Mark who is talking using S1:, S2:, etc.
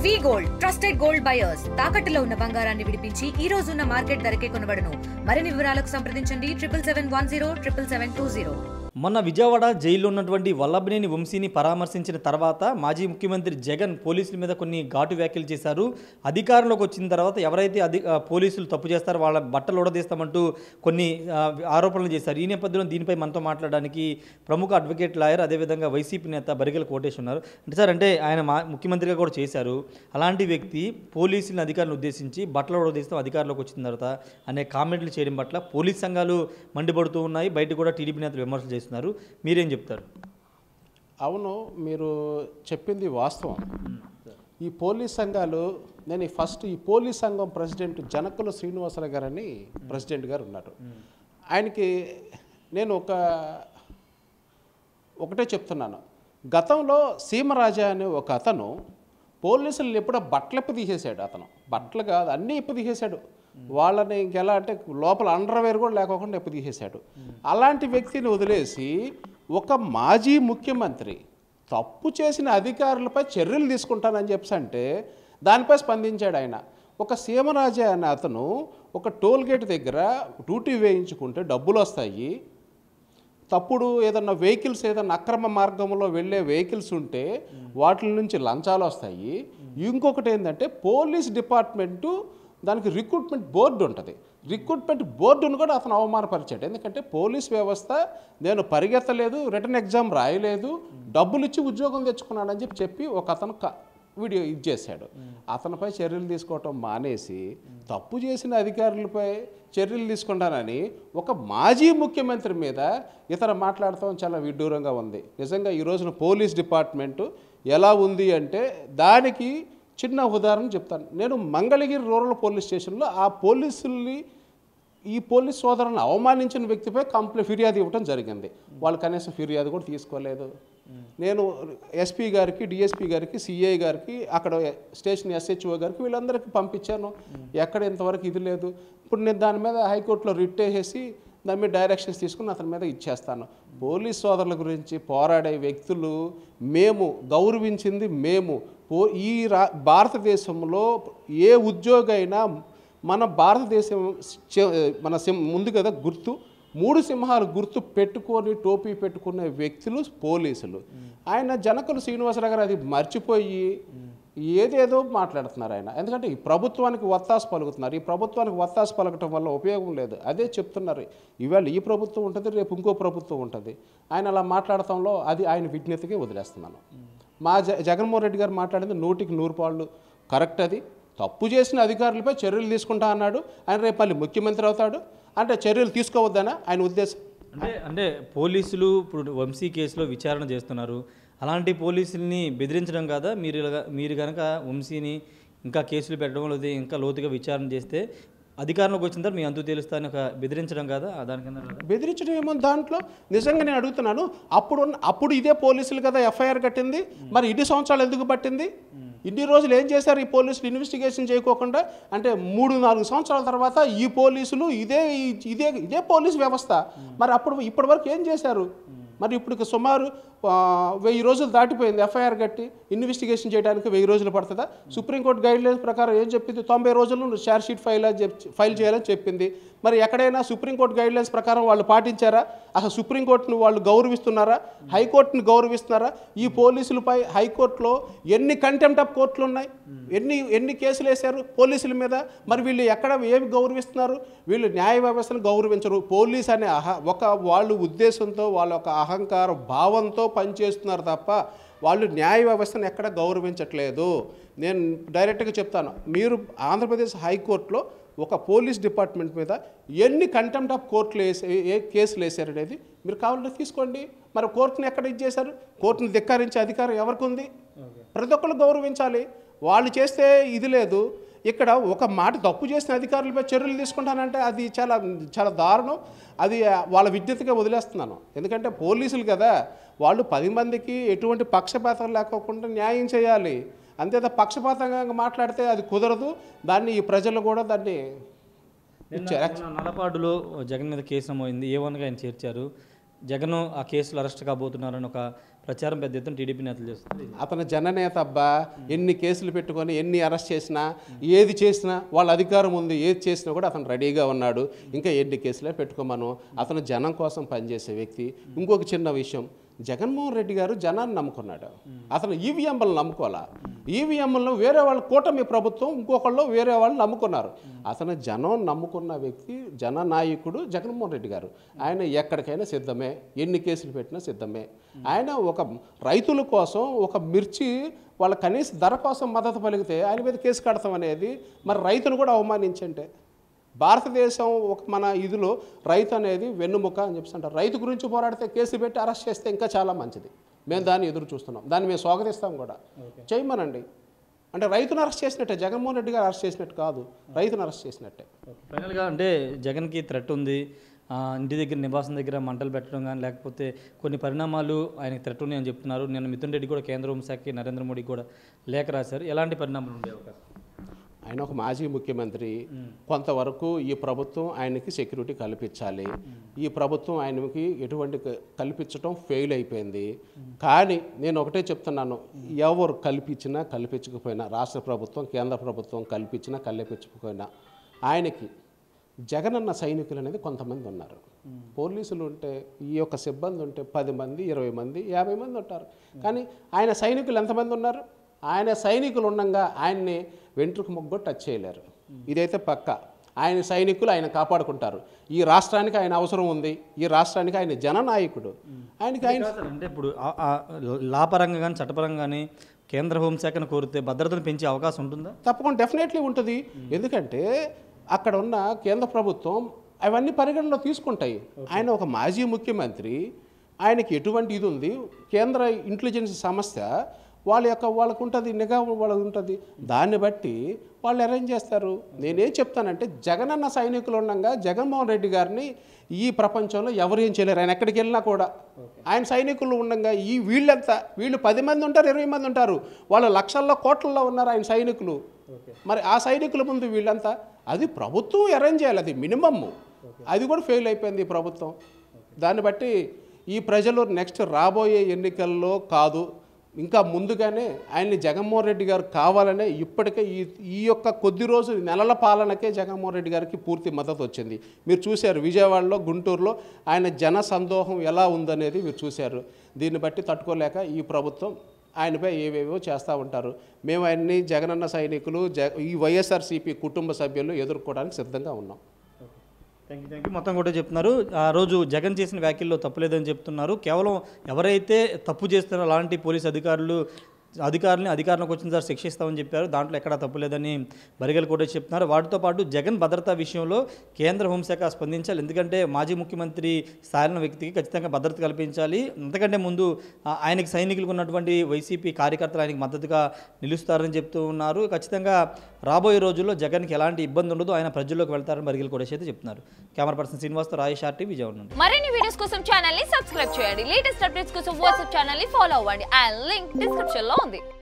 S1: వి gold trusted gold buyers తాకట్టులో ఉన్న బంగారాన్ని విడిపించి ఈ రోజు ఉన్న మార్కెట్ ధరకే కొనబడును. మరిన్ని వివరాలకు సంప్రదించండి 77107720.
S2: మొన్న విజయవాడ జైల్లో ఉన్నటువంటి వల్లభనేని వంశీని పరామర్శించిన తర్వాత మాజీ ముఖ్యమంత్రి జగన్ పోలీసుల మీద కొన్ని ఘాటు వ్యాఖ్యలు చేశారు. అధికారంలోకి వచ్చిన తర్వాత ఎవరైతే పోలీసులు తప్పు చేస్తారో వాళ్ళ బట్టలు ఉడదీస్తామంటూ కొన్ని ఆరోపణలు చేశారు. ఈ నేపథ్యంలో దీనిపై మనతో మాట్లాడడానికి ప్రముఖ అడ్వకేట్ లాయర్ అదేవిధంగా వైసీపీ నేత బరిగెల కోటేష్ ఉన్నారు. అంటే సార్, అంటే ఆయన ముఖ్యమంత్రిగా కూడా చేశారు. అలాంటి వ్యక్తి పోలీసులను అధికారులను ఉద్దేశించి బట్టలు ఉడదీస్తాం అధికారంలోకి వచ్చిన తర్వాత అనే కామెంట్లు చేయడం పట్ల పోలీస్ సంఘాలు మండిపడుతూ ఉన్నాయి. బయట కూడా టీడీపీ నేతలు విమర్శలు చేస్తున్నారు. మీరేం చెప్తారు?
S3: అవును, మీరు చెప్పింది వాస్తవం. ఈ పోలీస్ సంఘాలు, నేను ఈ పోలీస్ సంఘం ప్రెసిడెంట్ జనకుల శ్రీనివాసరావు గారని ప్రెసిడెంట్ గారు ఉన్నారు. ఆయనకి నేను ఒకటే చెప్తున్నాను. గతంలో సీమరాజా అనే ఒక అతను పోలీసులు ఎప్పుడో బట్టలు ఇప్పు తీసేశాడు. అతను బట్టలు కాదు అన్నీ ఇప్పు తీసేశాడు. వాళ్ళని ఇంకెలా అంటే లోపల అండర్వేర్ కూడా లేకోకుండా ఎప్పు తీసేశాడు. అలాంటి వ్యక్తిని వదిలేసి ఒక మాజీ ముఖ్యమంత్రి తప్పు చేసిన అధికారులపై చర్యలు తీసుకుంటానని చెప్పంటే దానిపై స్పందించాడు ఆయన. ఒక సీమరాజా అనే అతను ఒక టోల్ గేట్ దగ్గర డ్యూటీ వేయించుకుంటే డబ్బులు వస్తాయి, తప్పుడు ఏదన్నా వెహికల్స్ ఏదన్నా అక్రమ మార్గంలో వెళ్ళే వెహికల్స్ ఉంటే వాటి నుంచి లంచాలు వస్తాయి. ఇంకొకటి ఏంటంటే పోలీస్ డిపార్ట్మెంటు దానికి రిక్రూట్మెంట్ బోర్డు ఉంటుంది. రిక్రూట్మెంట్ బోర్డును కూడా అతను అవమానపరిచాడు. ఎందుకంటే పోలీస్ వ్యవస్థ నేను పరిగెత్తలేదు, రిటర్న్ ఎగ్జామ్ రాయలేదు, డబ్బులు ఇచ్చి ఉద్యోగం తెచ్చుకున్నాడని చెప్పి ఒక అతను వీడియో చేశాడు. అతనిపై చర్యలు తీసుకోవటం మానేసి తప్పు చేసిన అధికారులపై చర్యలు తీసుకుంటానని ఒక మాజీ ముఖ్యమంత్రి మీద ఇతర మాట్లాడటం చాలా విడ్డూరంగా ఉంది. నిజంగా ఈ రోజున పోలీస్ డిపార్ట్మెంటు ఎలా ఉంది అంటే దానికి చిన్న ఉదాహరణ చెప్తాను. నేను మంగళగిరి రూరల్ పోలీస్ స్టేషన్లో ఈ పోలీస్ సోదరులను అవమానించిన వ్యక్తిపై ఫిర్యాదు ఇవ్వడం జరిగింది. వాళ్ళు కనీసం ఫిర్యాదు కూడా తీసుకోలేదు. నేను ఎస్పీ గారికి, డిఎస్పీ గారికి, సిఐ గారికి, అక్కడ స్టేషన్ ఎస్హెచ్ఓ గారికి వీళ్ళందరికీ పంపించాను. ఎక్కడ ఇంతవరకు ఇది లేదు. ఇప్పుడు నేను దాని మీద హైకోర్టులో రిట్ వేసేసి దాని మీద డైరెక్షన్స్ తీసుకుని అతని మీద ఇచ్చేస్తాను. పోలీస్ సోదరుల గురించి పోరాడే వ్యక్తులు మేము గౌరవించింది మేము. ఈ భారతదేశంలో ఏ ఉద్యోగి అయినా మన భారతదేశం ముందు కదా గుర్తు 3 సింహాలు గుర్తు పెట్టుకొని టోపీ పెట్టుకునే వ్యక్తులు పోలీసులు. ఆయన జనకుల శ్రీనివాసరావు గారు అది మర్చిపోయి ఏదేదో మాట్లాడుతున్నారు ఆయన. ఎందుకంటే ఈ ప్రభుత్వానికి వత్తాసు పలుకుతున్నారు. ఈ ప్రభుత్వానికి వత్తాసు పలకటం వల్ల ఉపయోగం లేదు. అదే చెప్తున్నారు. ఇవాళ ఈ ప్రభుత్వం ఉంటుంది, రేపు ఇంకో ప్రభుత్వం ఉంటుంది. ఆయన అలా మాట్లాడటంలో అది ఆయన విజ్ఞతకే వదిలేస్తున్నాను. మా జగన్మోహన్ రెడ్డి గారు మాట్లాడింది 100కి 100 పాళ్ళు కరెక్ట్. అది తప్పు చేసిన అధికారులపై చర్యలు తీసుకుంటా అన్నాడు. ఆయన రేపు మళ్ళీ ముఖ్యమంత్రి అవుతాడు అంటే చర్యలు తీసుకోవద్దనా ఆయన ఉద్దేశం?
S2: అంటే పోలీసులు ఇప్పుడు వంశీ కేసులో విచారణ చేస్తున్నారు. అలాంటి పోలీసుల్ని బెదిరించడం కాదా? మీరు కనుక వంశీని ఇంకా కేసులు పెట్టడం లేదా ఇంకా లోతుగా విచారణ చేస్తే అధికారంలోకి వచ్చిన తర్వాత మీ అంతు తెలుస్తా అని ఒక బెదిరించడం కాదా? దానికన్నా
S3: బెదిరించడం ఏమో దాంట్లో నిజంగా నేను అడుగుతున్నాను. అప్పుడు ఇదే పోలీసులు కదా ఎఫ్ఐఆర్ కట్టింది, మరి ఇన్ని సంవత్సరాలు ఎందుకు పట్టింది? ఇన్ని రోజులు ఏం చేశారు ఈ పోలీసులు ఇన్వెస్టిగేషన్ చేయకోకుండా? అంటే 3-4 సంవత్సరాల తర్వాత ఈ పోలీసులు ఇదే పోలీసు వ్యవస్థ మరి ఇప్పటి వరకు ఏం చేశారు? మరి ఇప్పుడు సుమారు 1000 రోజులు దాటిపోయింది ఎఫ్ఐఆర్ కట్టి. ఇన్వెస్టిగేషన్ చేయడానికి 1000 రోజులు పడుతుందా? సుప్రీంకోర్టు గైడ్లైన్స్ ప్రకారం ఏం చెప్పింది? 90 రోజుల్లో ఛార్జ్ షీట్ ఫైల్ చేయాలని చెప్పింది. మరి ఎక్కడైనా సుప్రీంకోర్టు గైడ్లైన్స్ ప్రకారం వాళ్ళు పాటించారా? అసలు సుప్రీంకోర్టును వాళ్ళు గౌరవిస్తున్నారా? హైకోర్టును గౌరవిస్తున్నారా? ఈ పోలీసులపై హైకోర్టులో ఎన్ని కంటెంప్ట్ ఆఫ్ కోర్టులు ఉన్నాయి? ఎన్ని కేసులు వేశారు పోలీసుల మీద? మరి వీళ్ళు ఏమి గౌరవిస్తున్నారు? వీళ్ళు న్యాయ వ్యవస్థను గౌరవించరు. పోలీస్ అనే వాళ్ళు ఉద్దేశంతో వాళ్ళ ఒక అహంకార భావంతో పనిచేస్తున్నారు తప్ప వాళ్ళు న్యాయ వ్యవస్థను ఎక్కడ గౌరవించట్లేదు. నేను డైరెక్ట్గా చెప్తాను, మీరు ఆంధ్రప్రదేశ్ హైకోర్టులో ఒక పోలీస్ డిపార్ట్మెంట్ మీద ఎన్ని కంటెంప్ట్ ఆఫ్ కోర్టులు కేసులు వేశారనేది మీరు కావాలంటే తీసుకోండి. మరి కోర్టును ఎక్కడ ఇచ్చేశారు? కోర్టును ధిక్కరించే అధికారం ఎవరికి ఉంది? ప్రతి ఒక్కరు గౌరవించాలి. వాళ్ళు చేస్తే ఇది లేదు. ఇక్కడ ఒక మాట తప్పు చేసిన అధికారులపై చర్యలు తీసుకుంటానంటే అది చాలా చాలా దారుణం. అది వాళ్ళ విజ్ఞతగా వదిలేస్తున్నాను. ఎందుకంటే పోలీసులు కదా, వాళ్ళు 10 మందికి ఎటువంటి పక్షపాతం లేకోకుండా న్యాయం చేయాలి. అంతేత పక్షపాతంగా మాట్లాడితే అది కుదరదు. దాన్ని ఈ ప్రజలు కూడా దాన్ని
S2: నల్లపాడులో జగన్ మీద కేసు నమోదైంది. A1గా ఆయన చేర్చారు. జగన్ ఆ కేసులో అరెస్ట్ కాబోతున్నారని ఒక ప్రచారం పెద్ద ఎత్తున టీడీపీ నేతలు చేస్తారు.
S3: అతను జననేత అబ్బా, ఎన్ని కేసులు పెట్టుకొని ఎన్ని అరెస్ట్ చేసినా ఏది చేసినా వాళ్ళ అధికారం ఉంది, ఏది చేసినా కూడా అతను రెడీగా ఉన్నాడు. ఇంకా ఎన్ని కేసులే పెట్టుకోమను. అతను జనం కోసం పనిచేసే వ్యక్తి. ఇంకొక చిన్న విషయం, జగన్మోహన్ రెడ్డి గారు జనాన్ని నమ్ముకున్నాడు. అతను ఈవీఎంలను నమ్ముకోవాలా. ఈవీఎంలను వేరే వాళ్ళు, కూటమి ప్రభుత్వం ఇంకొకళ్ళు వేరే వాళ్ళు నమ్ముకున్నారు. అతను జనం నమ్ముకున్న వ్యక్తి, జననాయకుడు జగన్మోహన్ రెడ్డి గారు. ఆయన ఎక్కడికైనా సిద్ధమే, ఎన్ని కేసులు పెట్టినా సిద్ధమే. ఆయన ఒక రైతుల కోసం, ఒక మిర్చి వాళ్ళ కనీస ధర కోసం మద్దతు పలికితే ఆయన మీద కేసు కడతాం అనేది మరి రైతును కూడా అవమానించంటే. భారతదేశం ఒక మన ఇదిలో రైతు అనేది వెన్నుముక అని చెప్పి అంటారు. రైతు గురించి పోరాడితే కేసు పెట్టి అరెస్ట్ చేస్తే ఇంకా చాలా మంచిది. మేము దాన్ని ఎదురు చూస్తున్నాం, దాన్ని మేము స్వాగతిస్తాం కూడా. చేయమనండి. అంటే రైతును అరెస్ట్ చేసినట్టే, జగన్మోహన్ రెడ్డి గారు అరెస్ట్ చేసినట్టు కాదు, రైతును అరెస్ట్ చేసినట్టే.
S2: ఫైనల్గా అంటే జగన్కి థ్రెట్ ఉంది, ఇంటి దగ్గర నివాసం దగ్గర మంటలు పెట్టడం కానీ లేకపోతే కొన్ని పరిణామాలు ఆయనకి థ్రెట్ ఉన్నాయని చెప్తున్నారు. నేను మిథున్ రెడ్డి కూడా కేంద్ర హోంశాఖకి నరేంద్ర మోడీకి కూడా లేఖ రాశారు. ఎలాంటి పరిణామాలు ఉండే అవకాశం?
S3: ఆయన ఒక మాజీ ముఖ్యమంత్రి. కొంతవరకు ఈ ప్రభుత్వం ఆయనకి సెక్యూరిటీ కల్పించాలి. ఈ ప్రభుత్వం ఆయనకి ఎటువంటి కల్పించడం ఫెయిల్ అయిపోయింది. కానీ నేను ఒకటే చెప్తున్నాను, ఎవరు కల్పించినా కల్పించకపోయినా, రాష్ట్ర ప్రభుత్వం కేంద్ర ప్రభుత్వం కల్పించినా కల్పించకపోయినా ఆయనకి జగనన్న సైనికులు అనేది కొంతమంది ఉన్నారు. పోలీసులు ఉంటే, ఈ యొక్క సిబ్బంది ఉంటే 10 మంది 20 మంది 50 మంది ఉంటారు. కానీ ఆయన సైనికులు ఎంతమంది ఉన్నారు? ఆయన సైనికులు ఉండగా ఆయన్ని వెంట్రుక మొగ్గ టచ్ చేయలేరు. ఇదైతే పక్క. ఆయన సైనికులు ఆయన కాపాడుకుంటారు. ఈ రాష్ట్రానికి ఆయన అవసరం ఉంది, ఈ రాష్ట్రానికి ఆయన జననాయకుడు. ఆయనకి ఆయన
S2: అంటే ఇప్పుడు లాపరంగా కానీ చట్టపరంగా కానీ కేంద్ర హోంశాఖను కోరితే భద్రతను పెంచే అవకాశం ఉంటుందా?
S3: తప్పకుండా డెఫినెట్లీ ఉంటుంది. ఎందుకంటే అక్కడ ఉన్న కేంద్ర ప్రభుత్వం అవన్నీ పరిగణలో తీసుకుంటాయి. ఆయన ఒక మాజీ ముఖ్యమంత్రి, ఆయనకి ఎటువంటి ఇది ఉంది, కేంద్ర ఇంటెలిజెన్స్ సంస్థ వాళ్ళకు ఉంటుంది, నిఘా వాళ్ళకు ఉంటుంది. దాన్ని బట్టి వాళ్ళు అరేంజ్ చేస్తారు. నేనేం చెప్తానంటే, జగనన్న సైనికులు ఉండగా జగన్మోహన్ రెడ్డి గారిని ఈ ప్రపంచంలో ఎవరు ఏం చేయలేరు. ఆయన ఎక్కడికి వెళ్ళినా కూడా ఆయన సైనికులు ఉండగా వీళ్ళు 10 మంది ఉంటారు, 20 మంది ఉంటారు, వాళ్ళు లక్షల్లో కోట్లలో ఉన్నారు ఆయన సైనికులు. మరి ఆ సైనికుల ముందు వీళ్ళంతా, అది ప్రభుత్వం అరేంజ్ చేయాలి, అది మినిమమ్. అది కూడా ఫెయిల్ అయిపోయింది ఈ ప్రభుత్వం. దాన్ని బట్టి ఈ ప్రజలు నెక్స్ట్ రాబోయే ఎన్నికల్లో కాదు, ఇంకా ముందుగానే ఆయన్ని జగన్మోహన్ రెడ్డి గారు కావాలనే ఇప్పటికే ఈ యొక్క కొద్ది రోజు నెలల పాలనకే జగన్మోహన్ రెడ్డి గారికి పూర్తి మద్దతు వచ్చింది. మీరు చూశారు విజయవాడలో, గుంటూరులో ఆయన జన సందోహం ఎలా ఉందనేది మీరు చూశారు. దీన్ని బట్టి తట్టుకోలేక ఈ ప్రభుత్వం ఆయనపై ఏవేవో చేస్తూ ఉంటారు. మేము ఆయన్ని జగనన్న సైనికులు, ఈ వైఎస్ఆర్సీపీ కుటుంబ సభ్యులు ఎదుర్కోవడానికి సిద్ధంగా ఉన్నాం.
S2: Thank you. మొత్తం కూడా చెప్తున్నారు, ఆ రోజు జగన్ చేసిన వ్యాఖ్యల్లో తప్పులేదని చెప్తున్నారు. కేవలం ఎవరైతే తప్పు చేస్తున్నారో అలాంటి పోలీసు అధికారులని అధికారంలోకి వచ్చిన సార్ శిక్షిస్తామని చెప్పారు. దాంట్లో ఎక్కడా తప్పులేదని బరిగల్ కూడా చెప్తున్నారు. వాటితో పాటు జగన్ భద్రతా విషయంలో కేంద్ర హోంశాఖ స్పందించాలి. ఎందుకంటే మాజీ ముఖ్యమంత్రి స్థాయిలో వ్యక్తికి ఖచ్చితంగా భద్రత కల్పించాలి. అంతకంటే ముందు ఆయనకి సైనికులకు ఉన్నటువంటి వైసీపీ కార్యకర్తలు ఆయనకి మద్దతుగా నిలుస్తారని చెప్తూ ఉన్నారు. ఖచ్చితంగా రాబోయే రోజుల్లో జగన్కి ఎలాంటి ఇబ్బంది ఉండదు, ఆయన ప్రజల్లోకి వెళ్తారని బరిగల్ కూడా అయితే చెప్తున్నారు. Camera person శ్రీనివాస్తో Rayesh RT Vijayawada నుండి.
S4: మరిన్ని వీడియోస్ కోసం ఛానల్ ని సబ్స్క్రైబ్ చేయండి. లేటెస్ట్ అప్డేట్స్ కోసం వాట్సాప్ ఛానల్ ని ఫాలో అవ్వండి. ఆ లింక్ డిస్క్రిప్షన్ లో ఉంది.